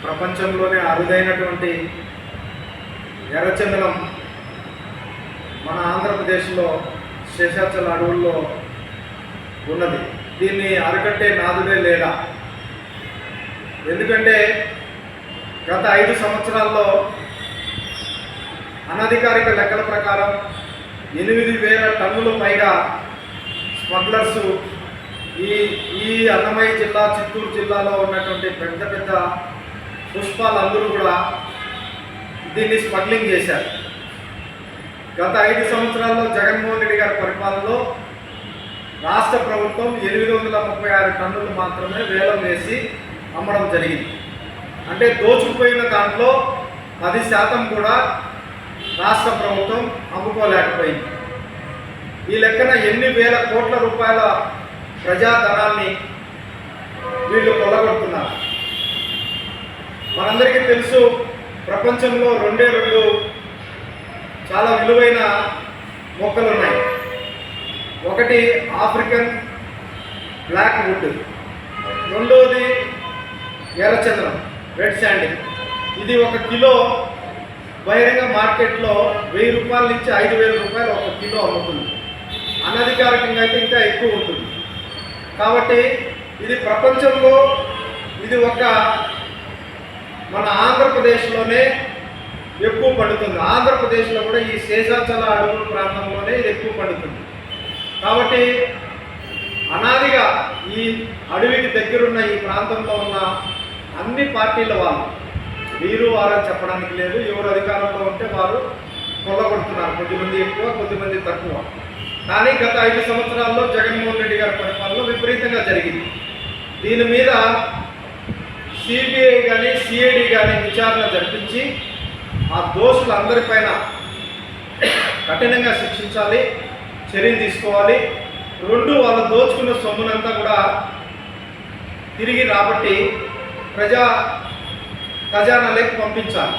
ప్రపంచంలోనే అరుదైనటువంటి ఎర్రచందనం మన ఆంధ్రప్రదేశ్లో శేషాచల అడవుల్లో ఉన్నది. దీన్ని అరికట్టే నాదుడే లేడా? ఎందుకంటే గత 5 సంవత్సరాల్లో అనధికారిక లెక్కల ప్రకారం 8,000 టన్నుల పైగా స్మగ్లర్సు ఈ అన్నమయ్య జిల్లా, చిత్తూరు జిల్లాలో ఉన్నటువంటి పెద్ద పెద్ద పుష్పాలందరూ కూడా దీన్ని స్మగ్లింగ్ చేశారు. గత 5 సంవత్సరాల్లో జగన్మోహన్ రెడ్డి గారి పరిపాలనలో రాష్ట్ర ప్రభుత్వం 836 టన్నులు మాత్రమే వేలం వేసి అమ్మడం జరిగింది. అంటే దోచుకుపోయిన దాంట్లో 10% కూడా రాష్ట్ర ప్రభుత్వం అమ్ముకోలేకపోయింది. ఈ లెక్కన ఎన్ని వేల కోట్ల రూపాయల ప్రజాధనాన్ని వీళ్ళు కొల్లగొడుతున్నారు. మనందరికీ తెలుసు, ప్రపంచంలో 2 చాలా విలువైన మొక్కలు ఉన్నాయి. ఒకటి ఆఫ్రికన్ బ్లాక్ వుడ్, రెండోది ఎర్రచందనం, రెడ్ శాండిల్. ఇది 1 కిలో బహిరంగ మార్కెట్లో 1000 రూపాయల నుంచి 5,000 రూపాయలు 1 కిలో అమ్ముతుంది. అనధికారికంగా అయితే ఇంకా ఎక్కువ ఉంటుంది. కాబట్టి ఇది ప్రపంచంలో ఇది మన ఆంధ్రప్రదేశ్లోనే ఎక్కువ పండుతుంది. ఆంధ్రప్రదేశ్లో కూడా ఈ శేషాచల అడవుల ప్రాంతంలోనే ఇది ఎక్కువ పండుతుంది. కాబట్టి అనాదిగా ఈ అడవికి దగ్గరున్న ఈ ప్రాంతంలో ఉన్న అన్ని పార్టీల వాళ్ళు, వీరు వారని చెప్పడానికి లేదు, ఎవరు అధికారంలో ఉంటే వారు కొల్లగొడుతున్నారు. కొద్దిమంది ఎక్కువ, కొద్దిమంది తక్కువ. కానీ గత 5 సంవత్సరాల్లో జగన్మోహన్ రెడ్డి గారి పరిపాలనలో విపరీతంగా జరిగింది. దీని మీద సిబిఐ కానీ సిఐడి కానీ విచారణ జరిపించి ఆ దోషులందరిపైన కఠినంగా శిక్షించాలి, చర్యలు తీసుకోవాలి. 2 వాళ్ళు దోచుకున్న సొమ్మునంతా కూడా తిరిగి రాబట్టి ఖజానాలోకి పంపించాలి.